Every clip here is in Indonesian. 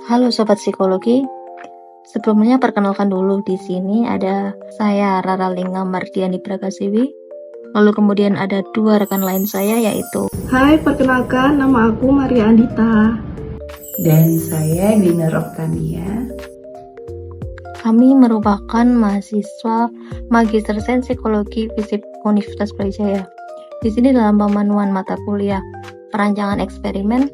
Halo Sobat Psikologi, sebelumnya perkenalkan dulu di sini ada saya Rara Lingga Mardiani Prakasiwi, lalu kemudian ada dua rekan lain saya yaitu Hai, perkenalkan nama aku Maria Andita. Dan saya Dina Roktania. kami merupakan mahasiswa Magister Sains Psikologi FISIP Universitas Brawijaya. Di sini dalam pemanuan mata kuliah perancangan eksperimen,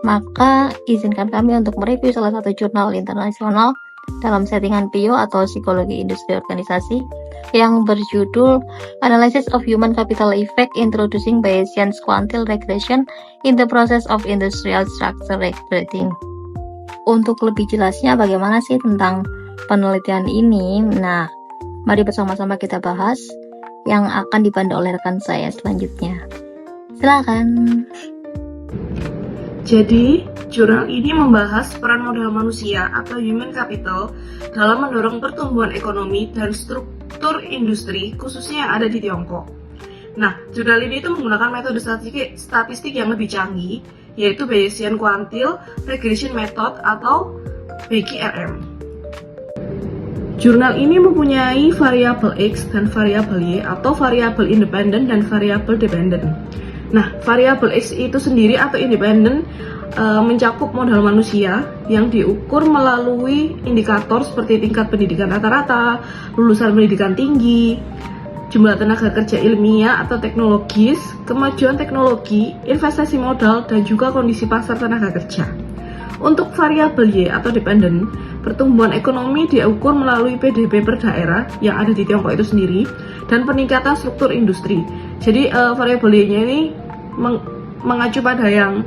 maka izinkan kami untuk mereview salah satu jurnal internasional dalam settingan PIO atau Psikologi Industri Organisasi yang berjudul Analysis of Human Capital Effect Introducing Bayesian Quantile Regression in the Process of Industrial Structure Regrading. Untuk lebih jelasnya bagaimana sih tentang penelitian ini, nah mari bersama-sama kita bahas yang akan dibantu oleh rekan saya selanjutnya. Silakan. Jadi, jurnal ini membahas peran modal manusia atau human capital dalam mendorong pertumbuhan ekonomi dan struktur industri khususnya yang ada di Tiongkok. Nah, jurnal ini itu menggunakan metode statistik yang lebih canggih, yaitu Bayesian Quantile Regression Method atau BQRM. Jurnal ini mempunyai variabel X dan variabel Y atau variabel independen dan variabel dependen. Nah, variabel X itu sendiri atau independen mencakup modal manusia yang diukur melalui indikator seperti tingkat pendidikan rata-rata, lulusan pendidikan tinggi, jumlah tenaga kerja ilmiah atau teknologis, kemajuan teknologi, investasi modal, dan juga kondisi pasar tenaga kerja. Untuk variabel Y atau dependen, pertumbuhan ekonomi diukur melalui PDB per daerah yang ada di Tiongkok itu sendiri dan peningkatan struktur industri. Jadi variabel Y-nya ini mengacu pada yang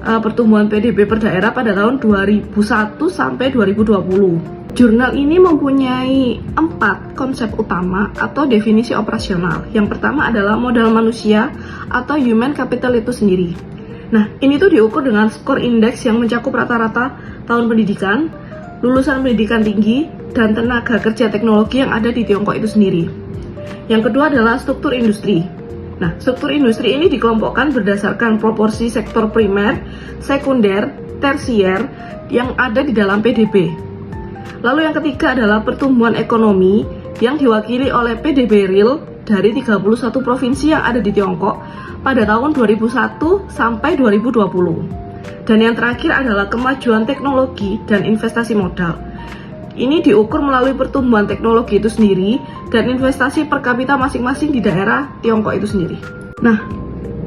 pertumbuhan PDB per daerah pada tahun 2001 sampai 2020. Jurnal ini mempunyai 4 konsep utama atau definisi operasional. Yang pertama adalah modal manusia atau human capital itu sendiri. Nah, ini tuh diukur dengan skor indeks yang mencakup rata-rata tahun pendidikan, lulusan pendidikan tinggi, dan tenaga kerja teknologi yang ada di Tiongkok itu sendiri. Yang kedua adalah struktur industri. Nah, struktur industri ini dikelompokkan berdasarkan proporsi sektor primer, sekunder, tersier yang ada di dalam PDB. Lalu yang ketiga adalah pertumbuhan ekonomi yang diwakili oleh PDB real dari 31 provinsi yang ada di Tiongkok pada tahun 2001 sampai 2020. Dan yang terakhir adalah kemajuan teknologi dan investasi modal. Ini diukur melalui pertumbuhan teknologi itu sendiri dan investasi per kapita masing-masing di daerah Tiongkok itu sendiri. Nah,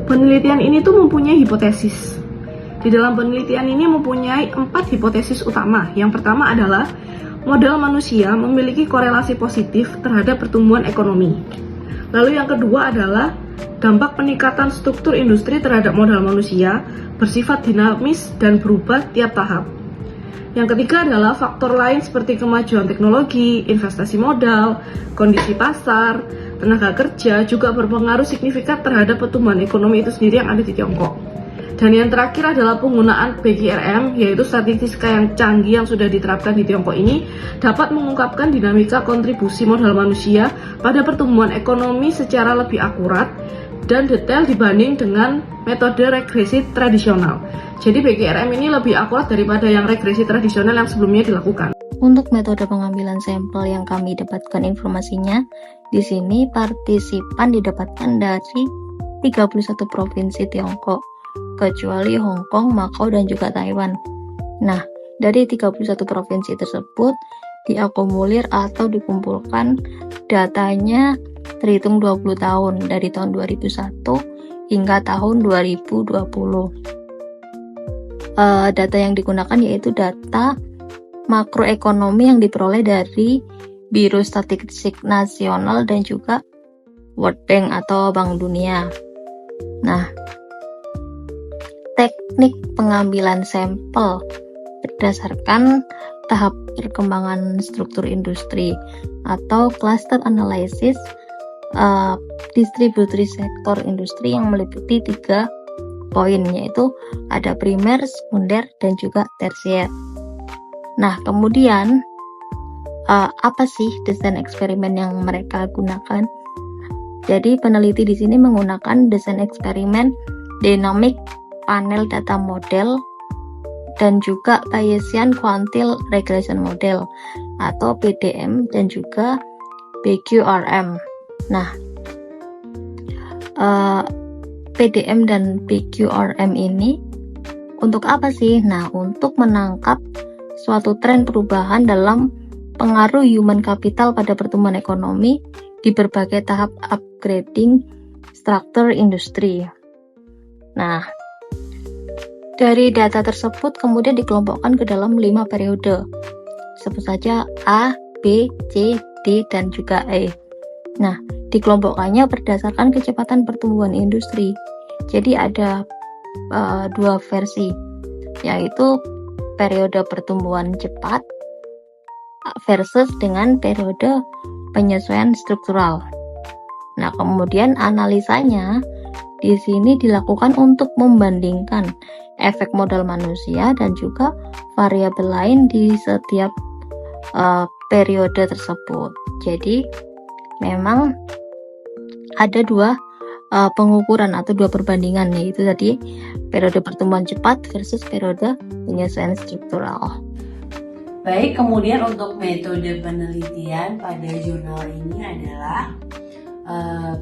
penelitian ini tuh mempunyai hipotesis. Di dalam penelitian ini mempunyai 4 hipotesis utama. Yang pertama adalah modal manusia memiliki korelasi positif terhadap pertumbuhan ekonomi. Lalu yang kedua adalah dampak peningkatan struktur industri terhadap modal manusia bersifat dinamis dan berubah tiap tahap. Yang ketiga adalah faktor lain seperti kemajuan teknologi, investasi modal, kondisi pasar, tenaga kerja juga berpengaruh signifikan terhadap pertumbuhan ekonomi itu sendiri yang ada di Tiongkok. Dan yang terakhir adalah penggunaan BQRM, yaitu statistika yang canggih yang sudah diterapkan di Tiongkok ini dapat mengungkapkan dinamika kontribusi modal manusia pada pertumbuhan ekonomi secara lebih akurat dan detail dibanding dengan metode regresi tradisional. Jadi BQRM ini lebih akurat daripada yang regresi tradisional yang sebelumnya dilakukan. Untuk metode pengambilan sampel yang kami dapatkan informasinya, di sini partisipan didapatkan dari 31 provinsi Tiongkok, kecuali Hong Kong, Macau, dan juga Taiwan. Nah, dari 31 provinsi tersebut diakumulir atau dikumpulkan datanya terhitung 20 tahun dari tahun 2001 hingga tahun 2020. Data yang digunakan yaitu data makroekonomi yang diperoleh dari Biro Statistik Nasional dan juga World Bank atau Bank Dunia. Nah, teknik pengambilan sampel berdasarkan tahap perkembangan struktur industri atau cluster analysis distribusi sektor industri yang meliputi 3 poin, yaitu ada primer, sekunder, dan juga tersier. Nah, kemudian apa sih desain eksperimen yang mereka gunakan? Jadi peneliti di sini menggunakan desain eksperimen dynamic panel data model dan juga Bayesian Quantile Regression Model atau PDM dan juga BQRM. Nah, PDM dan BQRM ini untuk apa sih? Nah, untuk menangkap suatu tren perubahan dalam pengaruh human capital pada pertumbuhan ekonomi di berbagai tahap upgrading struktur industri. Nah, dari data tersebut kemudian dikelompokkan ke dalam 5 periode. Sebut saja A, B, C, D, dan juga E. Nah, dikelompokkannya berdasarkan kecepatan pertumbuhan industri. Jadi ada 2 versi, yaitu periode pertumbuhan cepat versus dengan periode penyesuaian struktural. Nah, kemudian analisanya di sini dilakukan untuk membandingkan efek modal manusia dan juga variabel lain di setiap periode tersebut. Jadi memang ada 2 pengukuran atau 2 perbandingan, yaitu tadi periode pertumbuhan cepat versus periode penyesuaian struktural. Baik, kemudian untuk metode penelitian pada jurnal ini adalah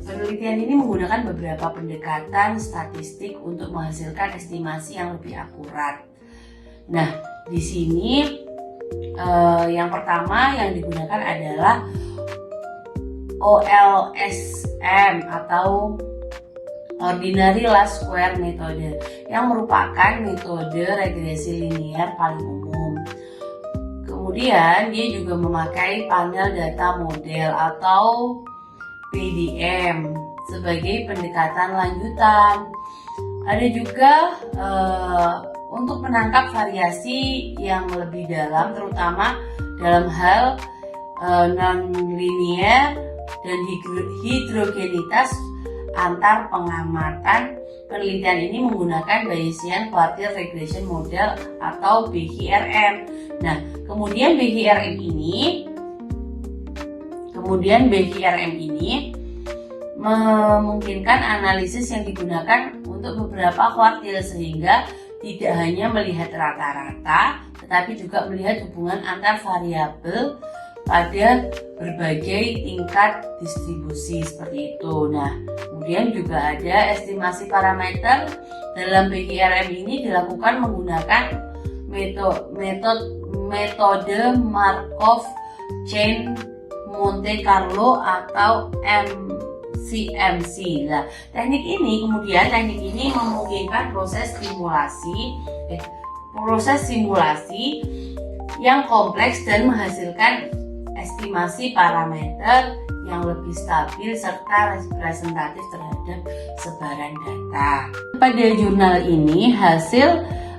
penelitian ini menggunakan beberapa pendekatan statistik untuk menghasilkan estimasi yang lebih akurat. Nah, di sini yang pertama yang digunakan adalah OLSM atau Ordinary Least Square Method, yang merupakan metode regresi linear paling umum. Kemudian dia juga memakai panel data model atau PDM sebagai pendekatan lanjutan. Ada juga untuk menangkap variasi yang lebih dalam, terutama dalam hal non-linear dan hidrogenitas antar pengamatan. Penelitian ini menggunakan Bayesian Quantile Regression Model atau BQRM. Nah, kemudian BQRM ini memungkinkan analisis yang digunakan untuk beberapa kuartil, sehingga tidak hanya melihat rata-rata tetapi juga melihat hubungan antar variabel pada berbagai tingkat distribusi seperti itu. Nah, kemudian juga ada estimasi parameter. Dalam BQRM ini dilakukan menggunakan metode Markov Chain Monte Carlo atau MCMC. Nah, teknik ini memungkinkan proses simulasi yang kompleks dan menghasilkan estimasi parameter yang lebih stabil serta representatif terhadap sebaran data. Pada jurnal ini,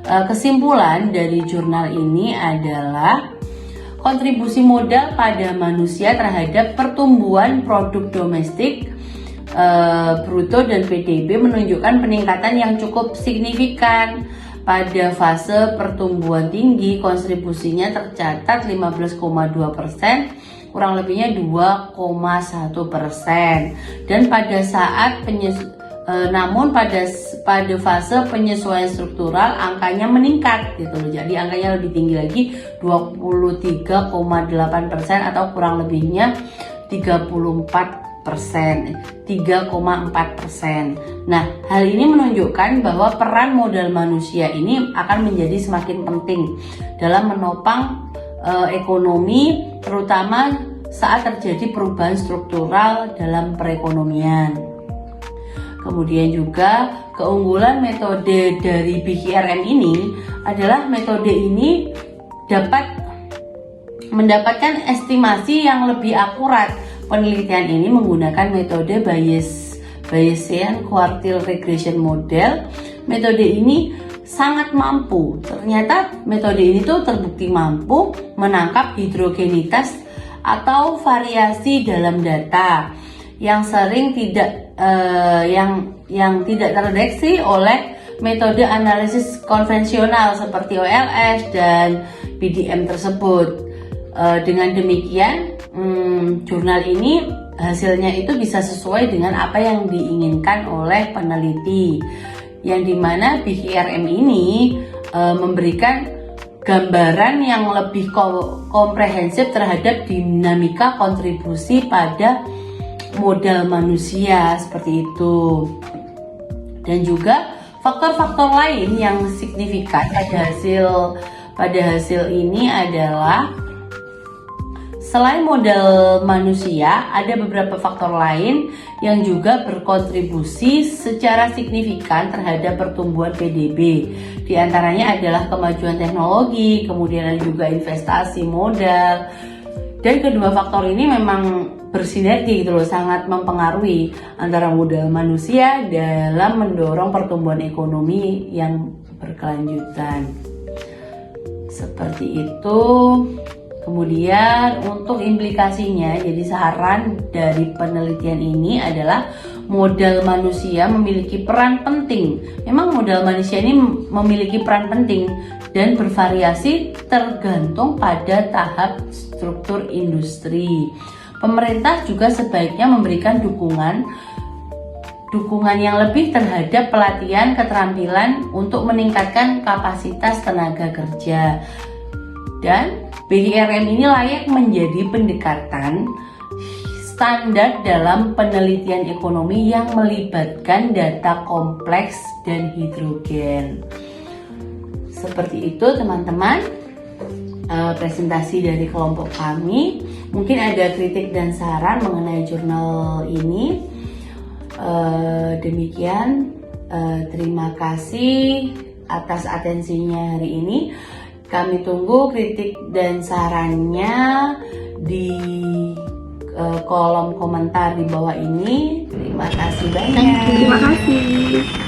kesimpulan dari jurnal ini adalah kontribusi modal pada manusia terhadap pertumbuhan produk domestik bruto dan PDB menunjukkan peningkatan yang cukup signifikan. Pada fase pertumbuhan tinggi, kontribusinya tercatat 15,2%, kurang lebihnya 2,1%. Dan pada saat pada fase penyesuaian struktural angkanya meningkat gitu loh. Jadi angkanya lebih tinggi lagi, 23,8% atau kurang lebihnya 3,4%. Nah, hal ini menunjukkan bahwa peran modal manusia ini akan menjadi semakin penting dalam menopang ekonomi, terutama saat terjadi perubahan struktural dalam perekonomian. Kemudian juga keunggulan metode dari BQRM ini adalah metode ini dapat mendapatkan estimasi yang lebih akurat. Penelitian ini menggunakan metode Bayesian Quantile Regression Model. Metode ini sangat mampu. Ternyata metode ini tuh terbukti mampu menangkap hidrogenitas atau variasi dalam data yang sering tidak terdeteksi oleh metode analisis konvensional seperti OLS dan PDM tersebut. Dengan demikian, jurnal ini hasilnya itu bisa sesuai dengan apa yang diinginkan oleh peneliti, yang dimana BQRM ini memberikan gambaran yang lebih komprehensif terhadap dinamika kontribusi pada modal manusia seperti itu. Dan juga faktor-faktor lain yang signifikan pada hasil ini adalah selain modal manusia, ada beberapa faktor lain yang juga berkontribusi secara signifikan terhadap pertumbuhan PDB. Di antaranya adalah kemajuan teknologi, kemudian ada juga investasi modal. Dan kedua faktor ini memang bersinergi gitu loh, sangat mempengaruhi antara modal manusia dalam mendorong pertumbuhan ekonomi yang berkelanjutan. Seperti itu. Kemudian untuk implikasinya, jadi saran dari penelitian ini adalah modal manusia memiliki peran penting. Memang modal manusia ini memiliki peran penting dan bervariasi tergantung pada tahap struktur industri. Pemerintah juga sebaiknya memberikan dukungan yang lebih terhadap pelatihan keterampilan untuk meningkatkan kapasitas tenaga kerja. Dan BIRM ini layak menjadi pendekatan standar dalam penelitian ekonomi yang melibatkan data kompleks dan hidrogen. Seperti itu teman-teman, presentasi dari kelompok kami. Mungkin ada kritik dan saran mengenai jurnal ini. Demikian, terima kasih atas atensinya hari ini. Kami tunggu kritik dan sarannya di kolom komentar di bawah ini. Terima kasih banyak. Terima kasih.